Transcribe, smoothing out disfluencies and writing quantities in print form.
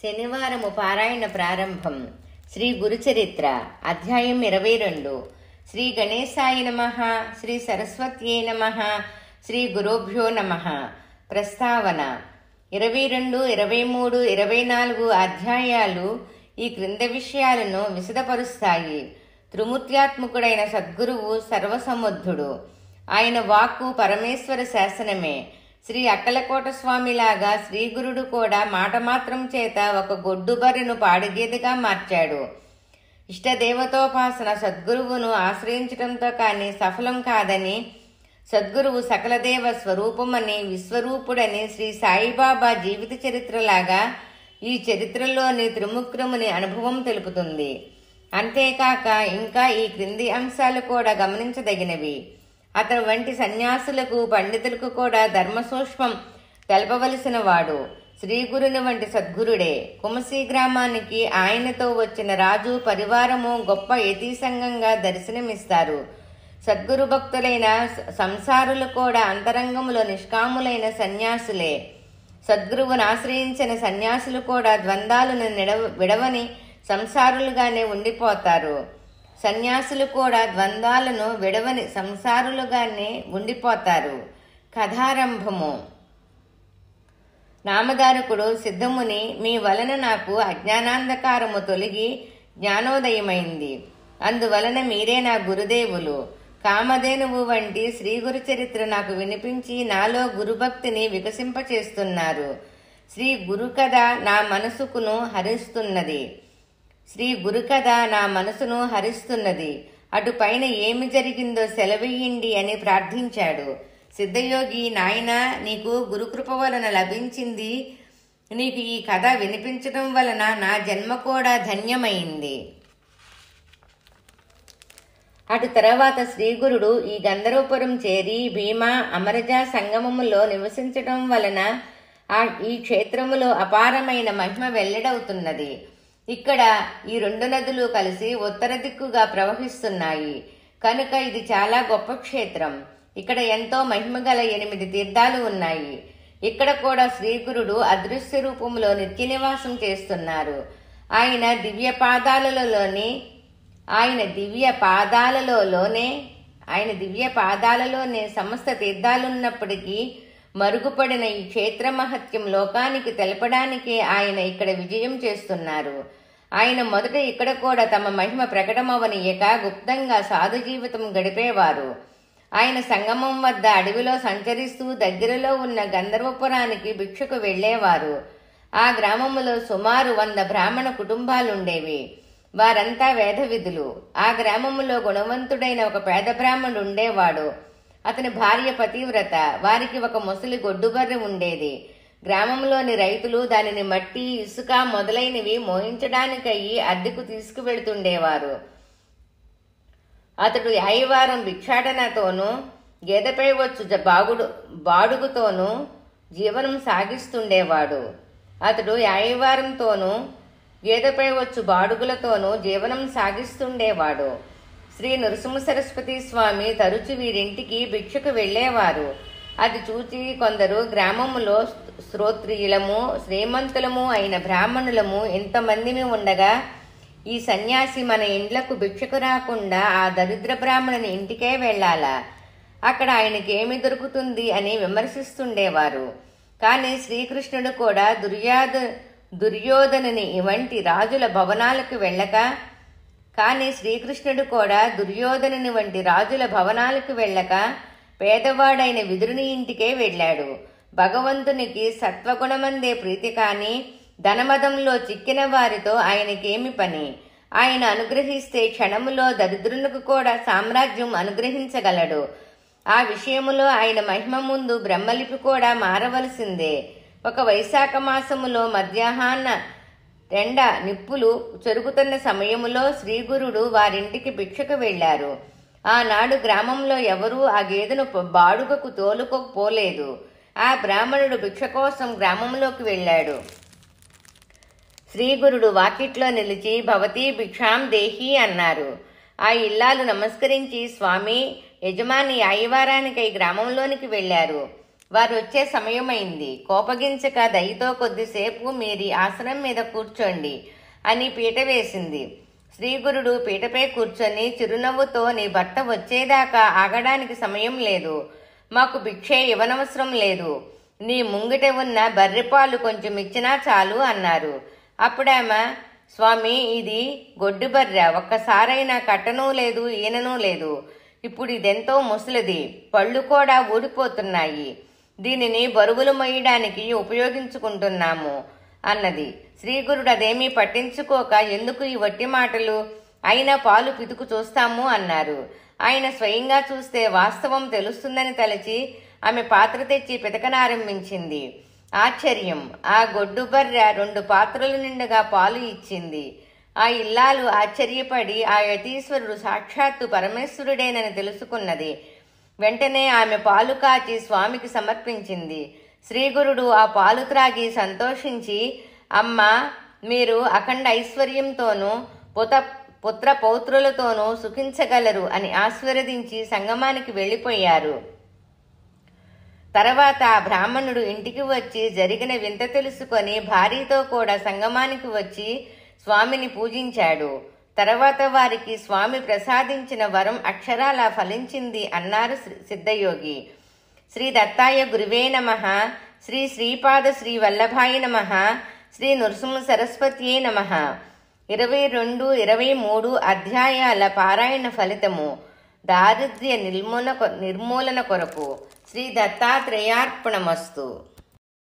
శనివారము పారాయణ ప్రారంభం. శ్రీ గురుచరిత్ర అధ్యాయం 22. శ్రీ గణేశాయ నమః. శ్రీ సరస్వత్యై నమః. శ్రీ గురుభ్యో నమః. ప్రస్తావన: 22, 23, 24 అధ్యాయాలు ఈ క్రింద విషయాలను విశదపరుస్తాయి. త్రిమూర్త్యాత్మకుడైన సద్గురువు సర్వసముద్ధుడు. ఆయన వాక్కు పరమేశ్వర శాసనమే. శ్రీ అక్కలకోట స్వామిలాగా శ్రీగురుడు కూడా మాట మాత్రం చేత ఒక గొడ్డుబర్రెను పాడిగేదెగా మార్చాడు. ఇష్టదేవతోపాసన సద్గురువును ఆశ్రయించడంతో కానీ సఫలం కాదని, సద్గురువు సకలదేవ స్వరూపమని, విశ్వరూపుడని శ్రీ సాయిబాబా జీవిత చరిత్రలాగా ఈ చరిత్రలోని త్రిముక్రముని అనుభవం తెలుపుతుంది. అంతేకాక ఇంకా ఈ క్రింది అంశాలు కూడా గమనించదగినవి. అతను వంటి సన్యాసులకు, పండితులకు కూడా ధర్మసూక్ష్మం తెలపవలసిన వాడు శ్రీగురుని వంటి సద్గురుడే. కుమసి గ్రామానికి ఆయనతో వచ్చిన రాజు పరివారము గొప్ప యతీసంగంగా దర్శనమిస్తారు. సద్గురు భక్తులైన సంసారులు కూడా అంతరంగములో నిష్కాములైన సన్యాసులే. సద్గురువును ఆశ్రయించిన సన్యాసులు కూడా ద్వంద్వాలను విడవని సంసారులుగానే ఉండిపోతారు. సన్యాసులు కూడా ద్వంద్వాలను విడవని సంసారులుగానే ఉండిపోతారు. కథారంభము. నామధారకుడు సిద్ధముని: మీ వలన నాకు అజ్ఞానాంధకారము తొలగి జ్ఞానోదయమైంది. అందువలన మీరే నా గురుదేవులు. కామధేనువు వంటి శ్రీగురు చరిత్ర నాకు వినిపించి నాలో గురుభక్తిని వికసింపచేస్తున్నారు. శ్రీ గురుకథ నా మనసుకును హరిస్తున్నది. శ్రీ గురుకథ నా మనసును హరిస్తున్నది. అటుపైన ఏమి జరిగిందో సెలవీయండి అని ప్రార్థించాడు. సిద్ధయోగి: నాయనా, నీకు గురుకృప వలన లభించింది. నీకు ఈ కథ వినిపించడం వలన నా జన్మ కూడా ధన్యమైంది. అటు తర్వాత శ్రీగురుడు ఈ గంధర్వపురం చేరి భీమా అమరజ సంగమములో నివసించటం వలన ఈ క్షేత్రములో అపారమైన మహిమ వెల్లడవుతున్నది. ఇక్కడ ఈ రెండు నదులు కలిసి ఉత్తర దిక్కుగా ప్రవహిస్తున్నాయి కనుక ఇది చాలా గొప్ప క్షేత్రం. ఇక్కడ ఎంతో మహిమగల 8 తీర్థాలు ఉన్నాయి. ఇక్కడ కూడా శ్రీగురుడు అదృశ్య రూపంలో నిత్య నివాసం చేస్తున్నారు. ఆయన దివ్య పాదాలలోనే సమస్త తీర్థాలున్నప్పటికీ మరుగుపడిన ఈ క్షేత్ర మహత్యం లోకానికి తెలపడానికి ఆయన ఇక్కడ విజయం చేస్తున్నారు. ఆయన మొదట ఇక్కడ కూడా తమ మహిమ ప్రకటమవనీయక గుప్తంగా సాధు జీవితం గడిపేవారు. ఆయన సంగమం వద్ద అడవిలో సంచరిస్తూ దగ్గరలో ఉన్న గంధర్వపురానికి భిక్షకు వెళ్లేవారు. ఆ గ్రామములో సుమారు 100 బ్రాహ్మణ కుటుంబాలుండేవి. వారంతా వేదవిధులు. ఆ గ్రామములో గుణవంతుడైన ఒక పేద బ్రాహ్మణుడు ఉండేవాడు. అతని భార్య పతివ్రత. వారికి ఒక ముసలి గొడ్డుబర్రె ఉండేది. గ్రామంలోని రైతులు దానిని మట్టి, ఇసుక మొదలైనవి మోయించడానికయ్యి అద్దెకు తీసుకువెళ్తుండేవారు. అతడు యాయివారం భిక్షాటనతోనూ గేదెపై వచ్చు బాడుగుతోనూ జీవనం సాగిస్తుండేవాడు. అతడు యాయివారంతోనూ గేదెపై వచ్చు బాడుగులతోనూ జీవనం సాగిస్తుండేవాడు. శ్రీ నృసింహ సరస్వతి స్వామి తరచు వీరింటికి భిక్షకు వెళ్లేవారు. అది చూచి కొందరు గ్రామములో శ్రోత్రియులము, శ్రీమంతులము అయిన బ్రాహ్మణులము ఇంతమందిని ఉండగా ఈ సన్యాసి మన ఇండ్లకు భిక్షకు రాకుండా ఆ దరిద్ర బ్రాహ్మణుని ఇంటికే వెళ్లాలా? అక్కడ ఆయనకేమి దొరుకుతుంది అని విమర్శిస్తుండేవారు. కానీ శ్రీకృష్ణుడు కూడా దుర్యోధనుని వంటి రాజుల భవనాలకు వెళ్ళక పేదవాడైన విదురుని ఇంటికే వెళ్ళాడు. భగవంతునికి సత్వగుణమందే ప్రీతి కాని ధనమదంలో చిక్కిన వారితో ఆయనకేమి పని? ఆయన అనుగ్రహిస్తే క్షణములో దరిద్రునికి కూడా సామ్రాజ్యం అనుగ్రహించగలడు. ఆ విషయములో ఆయన మహిమ ముందు బ్రహ్మలిపి కూడా మారవలసిందే. ఒక వైశాఖ మాసములో మధ్యాహ్న రెండ నిప్పులు చెరుగుతున్న సమయములో శ్రీగురుడు వారింటికి భిక్షకు వెళ్లారు. ఆనాడు గ్రామంలో ఎవరూ ఆ గేదెను బాడుగకు తోలుకోపోలేదు. ఆ బ్రాహ్మణుడు భిక్ష కోసం గ్రామంలోకి వెళ్ళాడు. శ్రీగురుడు వాకిట్లో నిలిచి భవతి భిక్షాం దేహి అన్నారు. ఆ ఇల్లాలు నమస్కరించి, స్వామి, యజమాని యాయివారానికై గ్రామంలోనికి వెళ్లారు. వారు వచ్చే సమయమైంది. కోపగించక దయతో కొద్దిసేపు మీరి ఆసనం మీద కూర్చోండి అని పీట వేసింది. శ్రీగురుడు పీటపై కూర్చొని చిరునవ్వుతో, నీ భర్త వచ్చేదాకా ఆగడానికి సమయం లేదు. మాకు భిక్షే ఇవ్వనవసరం లేదు. నీ ముంగిట ఉన్న బర్రెపాలు కొంచెం ఇచ్చినా చాలు అన్నారు. అప్పుడామె, స్వామి, ఇది గొడ్డు బర్రె, ఒక్కసారైనా కట్టనూ లేదు, ఈననూ లేదు. ఇప్పుడు ఇదెంతో ముసలిది, పళ్ళు కూడా ఊడిపోతున్నాయి. దీనిని బరువులు మోయడానికి ఉపయోగించుకుంటున్నాము అన్నది. శ్రీగురుడు అదేమీ పట్టించుకోక, ఎందుకు ఈ వట్టి మాటలు, అయినా పాలు పితుకు చూస్తాము అన్నారు. ఆయన స్వయంగా చూస్తే వాస్తవం తెలుస్తుందని తలచి ఆమె పాత్ర తెచ్చి పితకనారంభించింది. ఆశ్చర్యం! ఆ గొడ్డు బర్రె 2 పాత్రల నిండుగా పాలు ఇచ్చింది. ఆ ఇల్లాలు ఆశ్చర్యపడి ఆ యతీశ్వరుడు సాక్షాత్తు పరమేశ్వరుడేనని తెలుసుకున్నది. వెంటనే ఆమె పాలు కాచి స్వామికి సమర్పించింది. శ్రీగురుడు ఆ పాలు త్రాగి సంతోషించి, అమ్మా, మీరు అఖండ ఐశ్వర్యంతోనూ పుత్ర పౌత్రులతోనూ సుఖించగలరు అని ఆశీర్వదించి సంగమానికి వెళ్ళిపోయారు. తర్వాత ఆ బ్రాహ్మణుడు ఇంటికి వచ్చి జరిగిన వింత తెలుసుకొని భార్యతో కూడా సంగమానికి వచ్చి స్వామిని పూజించాడు. తర్వాత వారికి స్వామి ప్రసాదించిన వరం అక్షరాలా ఫలించింది అన్నారు సిద్ధయోగి. శ్రీ దత్తాయ గురువే నమః. శ్రీ శ్రీపాద శ్రీ వల్లభాయ నమః. శ్రీ నృసింహ సరస్వత్యే నమః. 22-23 అధ్యాయాల పారాయణ ఫలితము. దారిద్ర్య నిర్మూలన కొరకు శ్రీ దత్తాత్రేయార్పణమస్తు.